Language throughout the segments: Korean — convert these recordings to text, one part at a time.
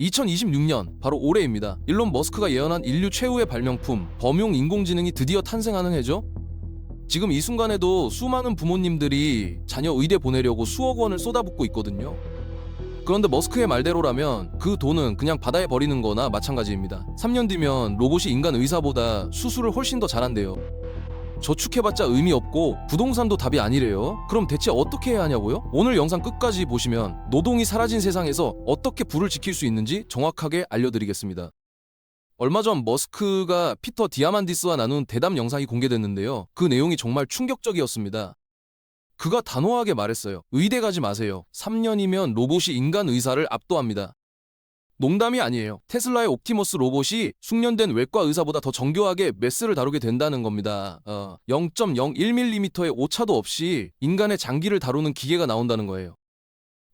2026년 바로 올해입니다. 일론 머스크가 예언한 인류 최후의 발명품 범용 인공지능이 드디어 탄생하는 해죠. 지금 이 순간에도 수많은 부모님들이 자녀 의대 보내려고 수억 원을 쏟아붓고 있거든요. 그런데 머스크의 말대로라면 그 돈은 그냥 바다에 버리는 거나 마찬가지입니다. 3년 뒤면 로봇이 인간 의사보다 수술을 훨씬 더 잘한대요. 저축해봤자 의미 없고 부동산도 답이 아니래요. 그럼 대체 어떻게 해야 하냐고요? 오늘 영상 끝까지 보시면 노동이 사라진 세상에서 어떻게 부를 지킬 수 있는지 정확하게 알려드리겠습니다. 얼마 전 머스크가 피터 디아만디스와 나눈 대담 영상이 공개됐는데요. 그 내용이 정말 충격적이었습니다. 그가 단호하게 말했어요. 의대 가지 마세요. 3년이면 로봇이 인간 의사를 압도합니다. 농담이 아니에요. 테슬라의 옵티머스 로봇이 숙련된 외과 의사보다 더 정교하게 메스를 다루게 된다는 겁니다. 0.01mm의 오차도 없이 인간의 장기를 다루는 기계가 나온다는 거예요.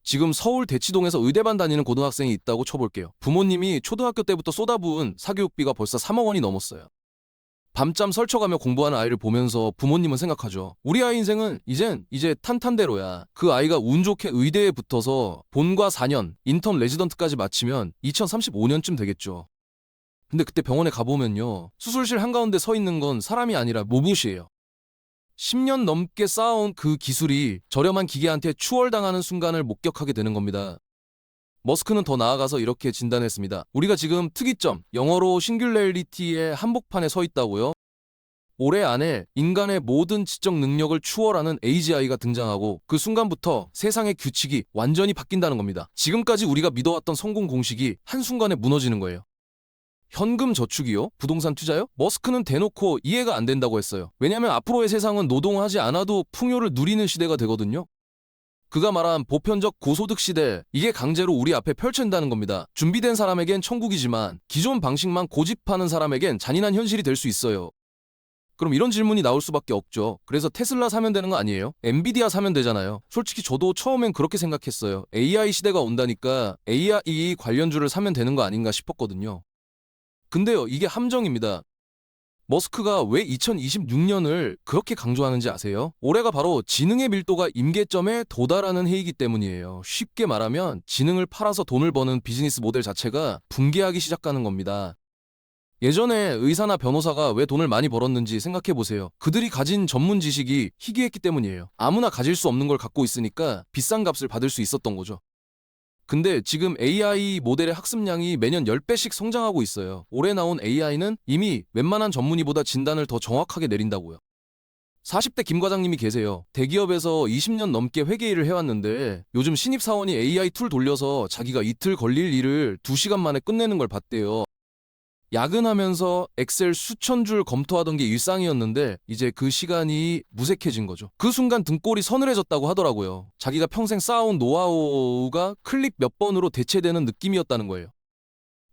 지금 서울 대치동에서 의대반 다니는 고등학생이 있다고 쳐볼게요. 부모님이 초등학교 때부터 쏟아부은 사교육비가 벌써 3억 원이 넘었어요. 밤잠 설쳐가며 공부하는 아이를 보면서 부모님은 생각하죠. 우리 아이 인생은 이제 탄탄대로야. 그 아이가 운 좋게 의대에 붙어서 본과 4년, 인턴 레지던트까지 마치면 2035년쯤 되겠죠. 근데 그때 병원에 가보면요. 수술실 한가운데 서 있는 건 사람이 아니라 로봇이에요. 10년 넘게 쌓아온 그 기술이 저렴한 기계한테 추월당하는 순간을 목격하게 되는 겁니다. 머스크는 더 나아가서 이렇게 진단했습니다. 우리가 지금 특이점, 영어로 싱귤레리티의 한복판에 서 있다고요? 올해 안에 인간의 모든 지적 능력을 추월하는 AGI가 등장하고 그 순간부터 세상의 규칙이 완전히 바뀐다는 겁니다. 지금까지 우리가 믿어왔던 성공 공식이 한순간에 무너지는 거예요. 현금 저축이요? 부동산 투자요? 머스크는 대놓고 이해가 안 된다고 했어요. 왜냐하면 앞으로의 세상은 노동하지 않아도 풍요를 누리는 시대가 되거든요. 그가 말한 보편적 고소득 시대, 이게 강제로 우리 앞에 펼쳐진다는 겁니다. 준비된 사람에겐 천국이지만 기존 방식만 고집하는 사람에겐 잔인한 현실이 될 수 있어요. 그럼 이런 질문이 나올 수밖에 없죠. 그래서 테슬라 사면 되는 거 아니에요? 엔비디아 사면 되잖아요. 솔직히 저도 처음엔 그렇게 생각했어요. AI 시대가 온다니까 AI 관련주를 사면 되는 거 아닌가 싶었거든요. 근데요, 이게 함정입니다. 머스크가 왜 2026년을 그렇게 강조하는지 아세요? 올해가 바로 지능의 밀도가 임계점에 도달하는 해이기 때문이에요. 쉽게 말하면 지능을 팔아서 돈을 버는 비즈니스 모델 자체가 붕괴하기 시작하는 겁니다. 예전에 의사나 변호사가 왜 돈을 많이 벌었는지 생각해보세요. 그들이 가진 전문 지식이 희귀했기 때문이에요. 아무나 가질 수 없는 걸 갖고 있으니까 비싼 값을 받을 수 있었던 거죠. 근데 지금 AI 모델의 학습량이 매년 10배씩 성장하고 있어요. 올해 나온 AI는 이미 웬만한 전문의보다 진단을 더 정확하게 내린다고요. 40대 김 과장님이 계세요. 대기업에서 20년 넘게 회계일을 해왔는데 요즘 신입사원이 AI 툴 돌려서 자기가 이틀 걸릴 일을 2시간 만에 끝내는 걸 봤대요. 야근하면서 엑셀 수천 줄 검토하던 게 일상이었는데 이제 그 시간이 무색해진 거죠. 그 순간 등골이 서늘해졌다고 하더라고요. 자기가 평생 쌓아온 노하우가 클릭 몇 번으로 대체되는 느낌이었다는 거예요.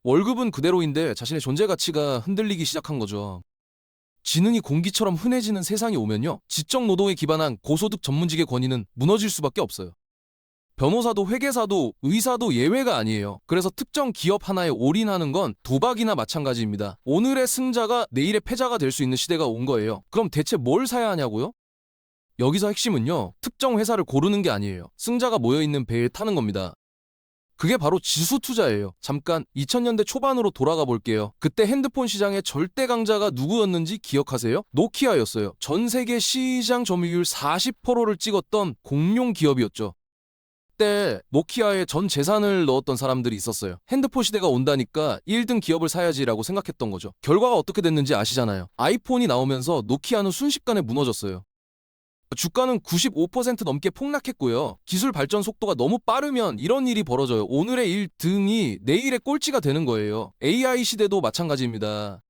월급은 그대로인데 자신의 존재 가치가 흔들리기 시작한 거죠. 지능이 공기처럼 흔해지는 세상이 오면요. 지적 노동에 기반한 고소득 전문직의 권위는 무너질 수밖에 없어요. 변호사도 회계사도 의사도 예외가 아니에요. 그래서 특정 기업 하나에 올인하는 건 도박이나 마찬가지입니다. 오늘의 승자가 내일의 패자가 될 수 있는 시대가 온 거예요. 그럼 대체 뭘 사야 하냐고요? 여기서 핵심은요. 특정 회사를 고르는 게 아니에요. 승자가 모여있는 배에 타는 겁니다. 그게 바로 지수 투자예요. 잠깐 2000년대 초반으로 돌아가 볼게요. 그때 핸드폰 시장의 절대 강자가 누구였는지 기억하세요? 노키아였어요. 전 세계 시장 점유율 40%를 찍었던 공룡 기업이었죠. 그때 노키아에 전 재산을 넣었던 사람들이 있었어요. 핸드폰 시대가 온다니까 1등 기업을 사야지라고 생각했던 거죠. 결과가 어떻게 됐는지 아시잖아요. 아이폰이 나오면서 노키아는 순식간에 무너졌어요. 주가는 95% 넘게 폭락했고요. 기술 발전 속도가 너무 빠르면 이런 일이 벌어져요. 오늘의 1등이 내일의 꼴찌가 되는 거예요. AI 시대도 마찬가지입니다.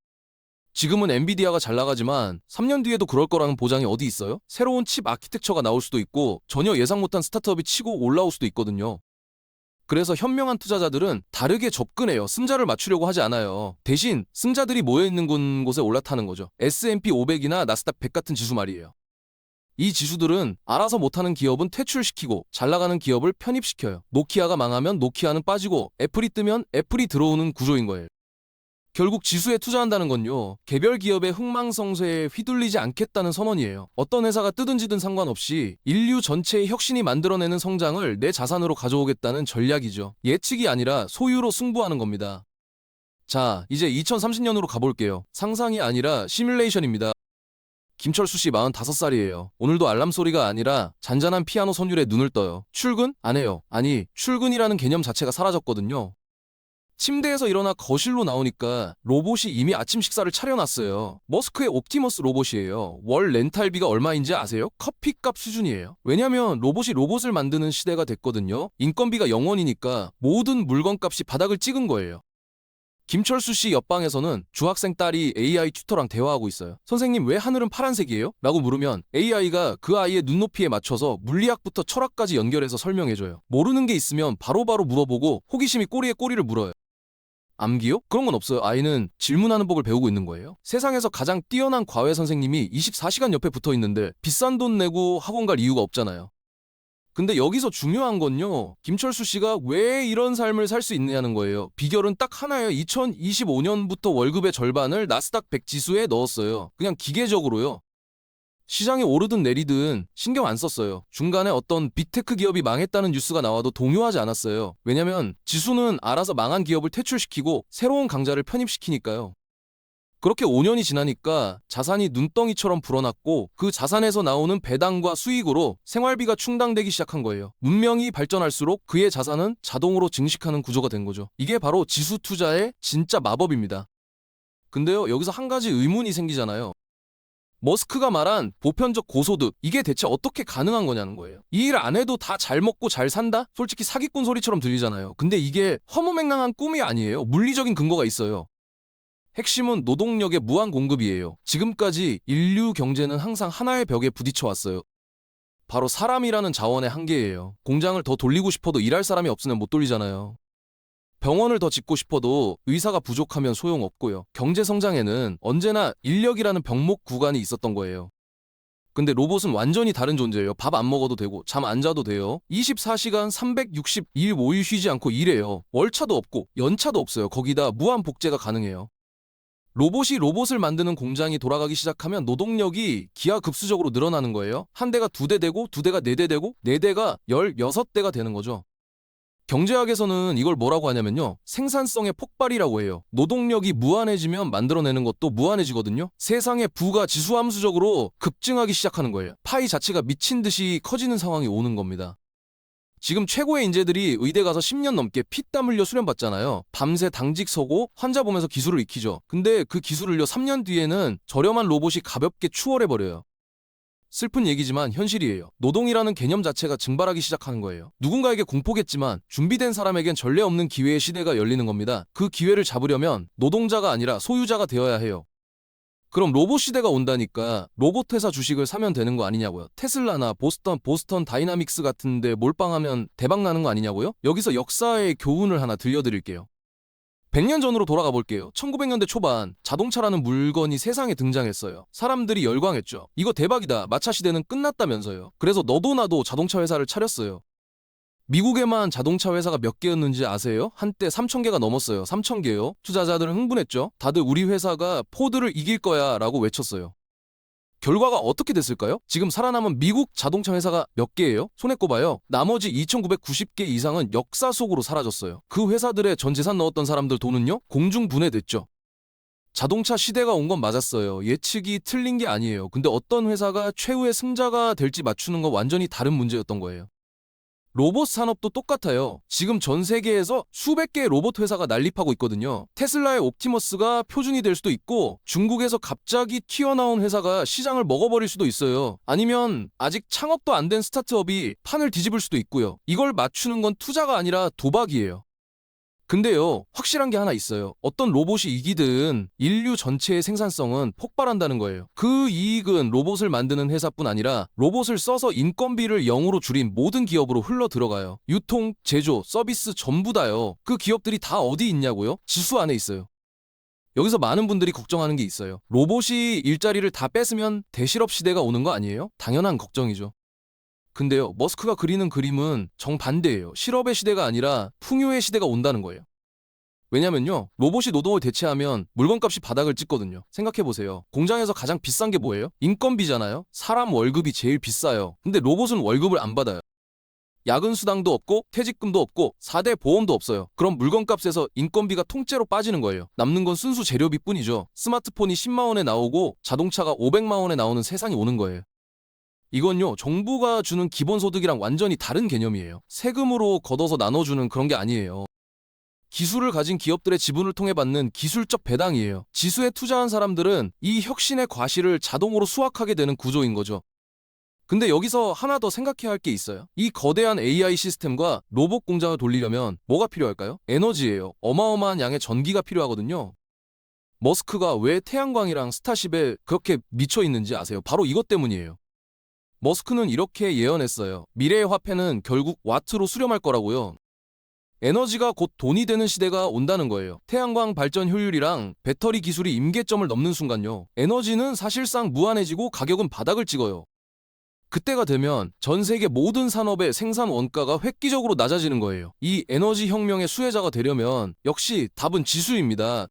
지금은 엔비디아가 잘 나가지만 3년 뒤에도 그럴 거라는 보장이 어디 있어요? 새로운 칩 아키텍처가 나올 수도 있고 전혀 예상 못한 스타트업이 치고 올라올 수도 있거든요. 그래서 현명한 투자자들은 다르게 접근해요. 승자를 맞추려고 하지 않아요. 대신 승자들이 모여있는 곳에 올라타는 거죠. S&P 500이나 나스닥 100 같은 지수 말이에요. 이 지수들은 알아서 못하는 기업은 퇴출시키고 잘 나가는 기업을 편입시켜요. 노키아가 망하면 노키아는 빠지고 애플이 뜨면 애플이 들어오는 구조인 거예요. 결국 지수에 투자한다는 건요, 개별 기업의 흥망성쇠에 휘둘리지 않겠다는 선언이에요. 어떤 회사가 뜨든지든 상관없이 인류 전체의 혁신이 만들어내는 성장을 내 자산으로 가져오겠다는 전략이죠. 예측이 아니라 소유로 승부하는 겁니다. 자, 이제 2030년으로 가볼게요. 상상이 아니라 시뮬레이션입니다. 김철수 씨 45살이에요. 오늘도 알람 소리가 아니라 잔잔한 피아노 선율에 눈을 떠요. 출근? 안 해요. 아니, 출근이라는 개념 자체가 사라졌거든요. 침대에서 일어나 거실로 나오니까 로봇이 이미 아침 식사를 차려놨어요. 머스크의 옵티머스 로봇이에요. 월 렌탈비가 얼마인지 아세요? 커피값 수준이에요. 왜냐면 로봇이 로봇을 만드는 시대가 됐거든요. 인건비가 0원이니까 모든 물건값이 바닥을 찍은 거예요. 김철수 씨 옆방에서는 중학생 딸이 AI 튜터랑 대화하고 있어요. 선생님, 왜 하늘은 파란색이에요? 라고 물으면 AI가 그 아이의 눈높이에 맞춰서 물리학부터 철학까지 연결해서 설명해줘요. 모르는 게 있으면 바로바로 물어보고 호기심이 꼬리에 꼬리를 물어요. 암기요? 그런 건 없어요. 아이는 질문하는 법을 배우고 있는 거예요. 세상에서 가장 뛰어난 과외 선생님이 24시간 옆에 붙어 있는데 비싼 돈 내고 학원 갈 이유가 없잖아요. 근데 여기서 중요한 건요, 김철수 씨가 왜 이런 삶을 살 수 있느냐는 거예요. 비결은 딱 하나예요. 2025년부터 월급의 절반을 나스닥 100 지수에 넣었어요. 그냥 기계적으로요. 시장이 오르든 내리든 신경 안 썼어요. 중간에 어떤 빅테크 기업이 망했다는 뉴스가 나와도 동요하지 않았어요. 왜냐면 지수는 알아서 망한 기업을 퇴출시키고 새로운 강자를 편입시키니까요. 그렇게 5년이 지나니까 자산이 눈덩이처럼 불어났고 그 자산에서 나오는 배당과 수익으로 생활비가 충당되기 시작한 거예요. 문명이 발전할수록 그의 자산은 자동으로 증식하는 구조가 된 거죠. 이게 바로 지수 투자의 진짜 마법입니다. 근데요, 여기서 한 가지 의문이 생기잖아요. 머스크가 말한 보편적 고소득, 이게 대체 어떻게 가능한 거냐는 거예요. 이 일 안 해도 다 잘 먹고 잘 산다? 솔직히 사기꾼 소리처럼 들리잖아요. 근데 이게 허무맹랑한 꿈이 아니에요. 물리적인 근거가 있어요. 핵심은 노동력의 무한 공급이에요. 지금까지 인류 경제는 항상 하나의 벽에 부딪혀 왔어요. 바로 사람이라는 자원의 한계예요. 공장을 더 돌리고 싶어도 일할 사람이 없으면 못 돌리잖아요. 병원을 더 짓고 싶어도 의사가 부족하면 소용없고요. 경제 성장에는 언제나 인력이라는 병목 구간이 있었던 거예요. 근데 로봇은 완전히 다른 존재예요. 밥 안 먹어도 되고 잠 안 자도 돼요. 24시간 360일 5일 쉬지 않고 일해요. 월차도 없고 연차도 없어요. 거기다 무한 복제가 가능해요. 로봇이 로봇을 만드는 공장이 돌아가기 시작하면 노동력이 기하급수적으로 늘어나는 거예요. 한 대가 2대 되고 2대가 4대 되고 4대가 16대가 되는 거죠. 경제학에서는 이걸 뭐라고 하냐면요, 생산성의 폭발이라고 해요. 노동력이 무한해지면 만들어내는 것도 무한해지거든요. 세상의 부가 지수함수적으로 급증하기 시작하는 거예요. 파이 자체가 미친 듯이 커지는 상황이 오는 겁니다. 지금 최고의 인재들이 의대 가서 10년 넘게 피땀 흘려 수련받잖아요. 밤새 당직 서고 환자 보면서 기술을 익히죠. 근데 그 기술을요, 3년 뒤에는 저렴한 로봇이 가볍게 추월해버려요. 슬픈 얘기지만 현실이에요. 노동이라는 개념 자체가 증발하기 시작하는 거예요. 누군가에게 공포겠지만 준비된 사람에겐 전례 없는 기회의 시대가 열리는 겁니다. 그 기회를 잡으려면 노동자가 아니라 소유자가 되어야 해요. 그럼 로봇 시대가 온다니까 로봇 회사 주식을 사면 되는 거 아니냐고요. 테슬라나 보스턴 다이나믹스 같은데 몰빵하면 대박 나는 거 아니냐고요. 여기서 역사의 교훈을 하나 들려드릴게요. 100년 전으로 돌아가 볼게요. 1900년대 초반 자동차라는 물건이 세상에 등장했어요. 사람들이 열광했죠. 이거 대박이다. 마차 시대는 끝났다면서요. 그래서 너도 나도 자동차 회사를 차렸어요. 미국에만 자동차 회사가 몇 개였는지 아세요? 한때 3,000개가 넘었어요. 3,000개요. 투자자들은 흥분했죠. 다들 우리 회사가 포드를 이길 거야 라고 외쳤어요. 결과가 어떻게 됐을까요? 지금 살아남은 미국 자동차 회사가 몇 개예요? 손에 꼽아요. 나머지 2,990개 이상은 역사 속으로 사라졌어요. 그 회사들의 전 재산 넣었던 사람들 돈은요? 공중분해됐죠. 자동차 시대가 온 건 맞았어요. 예측이 틀린 게 아니에요. 근데 어떤 회사가 최후의 승자가 될지 맞추는 건 완전히 다른 문제였던 거예요. 로봇 산업도 똑같아요. 지금 전 세계에서 수백 개의 로봇 회사가 난립하고 있거든요. 테슬라의 옵티머스가 표준이 될 수도 있고 중국에서 갑자기 튀어나온 회사가 시장을 먹어버릴 수도 있어요. 아니면 아직 창업도 안 된 스타트업이 판을 뒤집을 수도 있고요. 이걸 맞추는 건 투자가 아니라 도박이에요. 근데요, 확실한 게 하나 있어요. 어떤 로봇이 이기든 인류 전체의 생산성은 폭발한다는 거예요. 그 이익은 로봇을 만드는 회사뿐 아니라 로봇을 써서 인건비를 0으로 줄인 모든 기업으로 흘러 들어가요. 유통, 제조, 서비스 전부 다요. 그 기업들이 다 어디 있냐고요? 지수 안에 있어요. 여기서 많은 분들이 걱정하는 게 있어요. 로봇이 일자리를 다 뺏으면 대실업 시대가 오는 거 아니에요? 당연한 걱정이죠. 근데요, 머스크가 그리는 그림은 정반대예요. 실업의 시대가 아니라 풍요의 시대가 온다는 거예요. 왜냐면요, 로봇이 노동을 대체하면 물건값이 바닥을 찍거든요. 생각해보세요. 공장에서 가장 비싼 게 뭐예요? 인건비잖아요. 사람 월급이 제일 비싸요. 근데 로봇은 월급을 안 받아요. 야근 수당도 없고 퇴직금도 없고 4대 보험도 없어요. 그럼 물건값에서 인건비가 통째로 빠지는 거예요. 남는 건 순수 재료비 뿐이죠. 스마트폰이 10만 원에 나오고 자동차가 500만 원에 나오는 세상이 오는 거예요. 이건요, 정부가 주는 기본소득이랑 완전히 다른 개념이에요. 세금으로 걷어서 나눠주는 그런 게 아니에요. 기술을 가진 기업들의 지분을 통해 받는 기술적 배당이에요. 지수에 투자한 사람들은 이 혁신의 과실을 자동으로 수확하게 되는 구조인 거죠. 근데 여기서 하나 더 생각해야 할 게 있어요. 이 거대한 AI 시스템과 로봇 공장을 돌리려면 뭐가 필요할까요? 에너지예요. 어마어마한 양의 전기가 필요하거든요. 머스크가 왜 태양광이랑 스타쉽에 그렇게 미쳐 있는지 아세요? 바로 이것 때문이에요. 머스크는 이렇게 예언했어요. 미래의 화폐는 결국 와트로 수렴할 거라고요. 에너지가 곧 돈이 되는 시대가 온다는 거예요. 태양광 발전 효율이랑 배터리 기술이 임계점을 넘는 순간요, 에너지는 사실상 무한해지고 가격은 바닥을 찍어요. 그때가 되면 전 세계 모든 산업의 생산 원가가 획기적으로 낮아지는 거예요. 이 에너지 혁명의 수혜자가 되려면 역시 답은 지수입니다.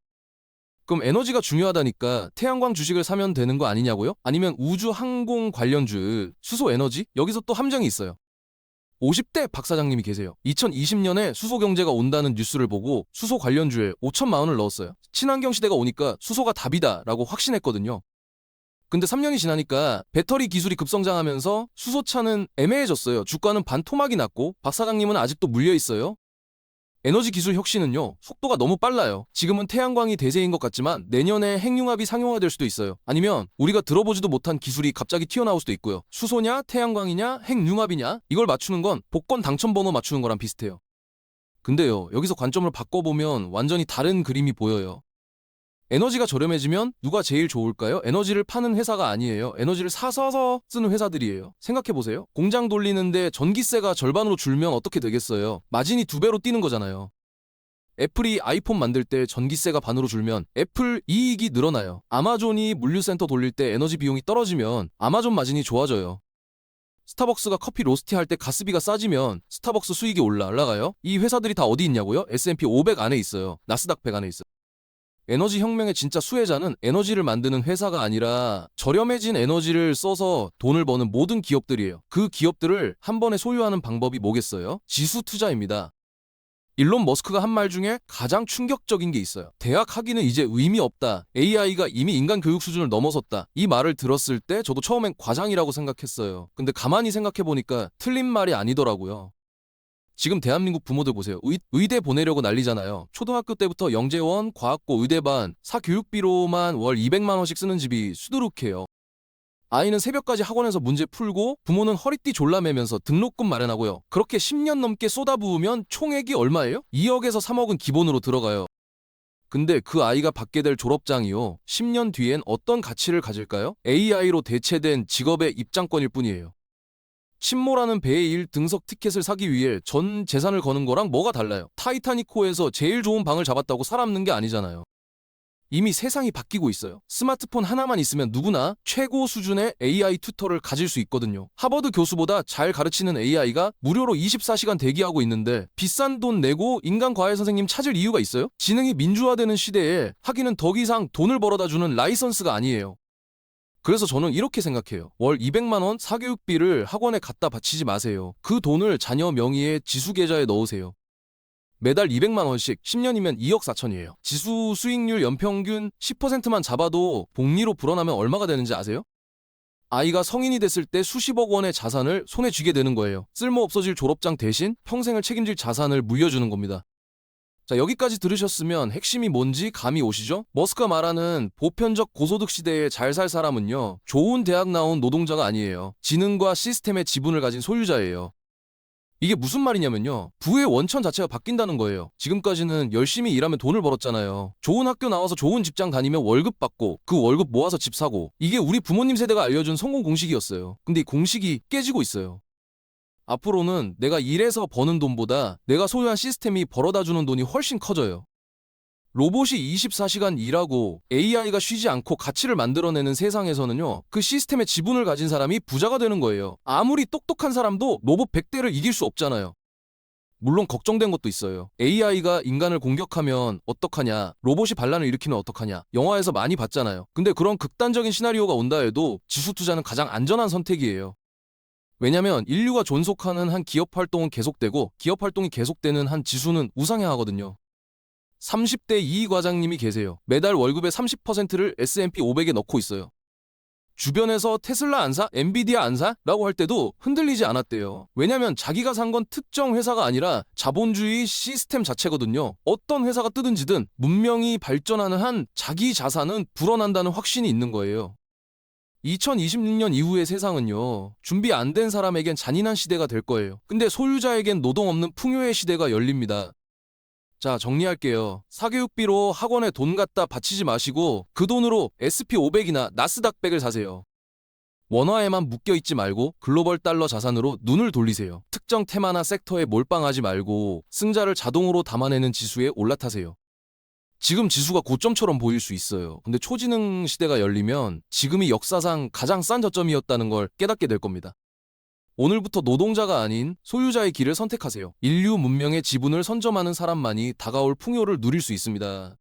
그럼 에너지가 중요하다니까 태양광 주식을 사면 되는 거 아니냐고요? 아니면 우주 항공 관련주, 수소 에너지? 여기서 또 함정이 있어요. 50대 박 사장님이 계세요. 2020년에 수소 경제가 온다는 뉴스를 보고 수소 관련주에 5천만 원을 넣었어요. 친환경 시대가 오니까 수소가 답이다 라고 확신했거든요. 근데 3년이 지나니까 배터리 기술이 급성장하면서 수소차는 애매해졌어요. 주가는 반토막이 났고 박 사장님은 아직도 물려있어요. 에너지 기술 혁신은요, 속도가 너무 빨라요. 지금은 태양광이 대세인 것 같지만 내년에 핵융합이 상용화될 수도 있어요. 아니면 우리가 들어보지도 못한 기술이 갑자기 튀어나올 수도 있고요. 수소냐 태양광이냐 핵융합이냐 이걸 맞추는 건 복권 당첨번호 맞추는 거랑 비슷해요. 근데요, 여기서 관점을 바꿔보면 완전히 다른 그림이 보여요. 에너지가 저렴해지면 누가 제일 좋을까요? 에너지를 파는 회사가 아니에요. 에너지를 사서 쓰는 회사들이에요. 생각해보세요. 공장 돌리는데 전기세가 절반으로 줄면 어떻게 되겠어요? 마진이 2배로 뛰는 거잖아요. 애플이 아이폰 만들 때 전기세가 반으로 줄면 애플 이익이 늘어나요. 아마존이 물류센터 돌릴 때 에너지 비용이 떨어지면 아마존 마진이 좋아져요. 스타벅스가 커피 로스팅할 때 가스비가 싸지면 스타벅스 수익이 올라가요. 이 회사들이 다 어디 있냐고요? S&P 500 안에 있어요. 나스닥 100 안에 있어요. 에너지 혁명의 진짜 수혜자는 에너지를 만드는 회사가 아니라 저렴해진 에너지를 써서 돈을 버는 모든 기업들이에요. 그 기업들을 한 번에 소유하는 방법이 뭐겠어요? 지수 투자입니다. 일론 머스크가 한 말 중에 가장 충격적인 게 있어요. 대학 학위는 이제 의미 없다. AI가 이미 인간 교육 수준을 넘어섰다. 이 말을 들었을 때 저도 처음엔 과장이라고 생각했어요. 근데 가만히 생각해보니까 틀린 말이 아니더라고요. 지금 대한민국 부모들 보세요. 의대 보내려고 난리잖아요. 초등학교 때부터 영재원, 과학고, 의대반, 사교육비로만 월 200만 원씩 쓰는 집이 수두룩해요. 아이는 새벽까지 학원에서 문제 풀고 부모는 허리띠 졸라매면서 등록금 마련하고요. 그렇게 10년 넘게 쏟아부으면 총액이 얼마예요? 2억에서 3억은 기본으로 들어가요. 근데 그 아이가 받게 될 졸업장이요, 10년 뒤엔 어떤 가치를 가질까요? AI로 대체된 직업의 입장권일 뿐이에요. 침몰하는 배의 1등석 티켓을 사기 위해 전 재산을 거는 거랑 뭐가 달라요? 타이타닉호에서 제일 좋은 방을 잡았다고 살아남는 게 아니잖아요. 이미 세상이 바뀌고 있어요. 스마트폰 하나만 있으면 누구나 최고 수준의 AI 튜터를 가질 수 있거든요. 하버드 교수보다 잘 가르치는 AI가 무료로 24시간 대기하고 있는데 비싼 돈 내고 인간 과외 선생님 찾을 이유가 있어요? 지능이 민주화되는 시대에 학위는 더 이상 돈을 벌어다 주는 라이선스가 아니에요. 그래서 저는 이렇게 생각해요. 월 200만 원 사교육비를 학원에 갖다 바치지 마세요. 그 돈을 자녀 명의의 지수계좌에 넣으세요. 매달 200만 원씩 10년이면 2억 4천이에요. 지수 수익률 연평균 10%만 잡아도 복리로 불어나면 얼마가 되는지 아세요? 아이가 성인이 됐을 때 수십억 원의 자산을 손에 쥐게 되는 거예요. 쓸모 없어질 졸업장 대신 평생을 책임질 자산을 물려주는 겁니다. 자, 여기까지 들으셨으면 핵심이 뭔지 감이 오시죠? 머스크가 말하는 보편적 고소득 시대에 잘 살 사람은요, 좋은 대학 나온 노동자가 아니에요. 지능과 시스템의 지분을 가진 소유자예요. 이게 무슨 말이냐면요, 부의 원천 자체가 바뀐다는 거예요. 지금까지는 열심히 일하면 돈을 벌었잖아요. 좋은 학교 나와서 좋은 직장 다니면 월급 받고 그 월급 모아서 집 사고, 이게 우리 부모님 세대가 알려준 성공 공식이었어요. 근데 이 공식이 깨지고 있어요. 앞으로는 내가 일해서 버는 돈보다 내가 소유한 시스템이 벌어다주는 돈이 훨씬 커져요. 로봇이 24시간 일하고 AI가 쉬지 않고 가치를 만들어내는 세상에서는요, 그 시스템의 지분을 가진 사람이 부자가 되는 거예요. 아무리 똑똑한 사람도 로봇 100대를 이길 수 없잖아요. 물론 걱정된 것도 있어요. AI가 인간을 공격하면 어떡하냐, 로봇이 반란을 일으키면 어떡하냐, 영화에서 많이 봤잖아요. 근데 그런 극단적인 시나리오가 온다 해도 지수 투자는 가장 안전한 선택이에요. 왜냐면 인류가 존속하는 한 기업 활동은 계속되고 기업 활동이 계속되는 한 지수는 우상향하거든요. 30대 이 과장님이 계세요. 매달 월급의 30%를 S&P 500에 넣고 있어요. 주변에서 테슬라 안 사? 엔비디아 안 사? 라고 할 때도 흔들리지 않았대요. 왜냐면 자기가 산 건 특정 회사가 아니라 자본주의 시스템 자체거든요. 어떤 회사가 뜨든지든 문명이 발전하는 한 자기 자산은 불어난다는 확신이 있는 거예요. 2026년 이후의 세상은요, 준비 안 된 사람에겐 잔인한 시대가 될 거예요. 근데 소유자에겐 노동 없는 풍요의 시대가 열립니다. 자, 정리할게요. 사교육비로 학원에 돈 갖다 바치지 마시고 그 돈으로 SP500이나 나스닥 100을 사세요. 원화에만 묶여있지 말고 글로벌 달러 자산으로 눈을 돌리세요. 특정 테마나 섹터에 몰빵하지 말고 승자를 자동으로 담아내는 지수에 올라타세요. 지금 지수가 고점처럼 보일 수 있어요. 근데 초지능 시대가 열리면 지금이 역사상 가장 싼 저점이었다는 걸 깨닫게 될 겁니다. 오늘부터 노동자가 아닌 소유자의 길을 선택하세요. 인류 문명의 지분을 선점하는 사람만이 다가올 풍요를 누릴 수 있습니다.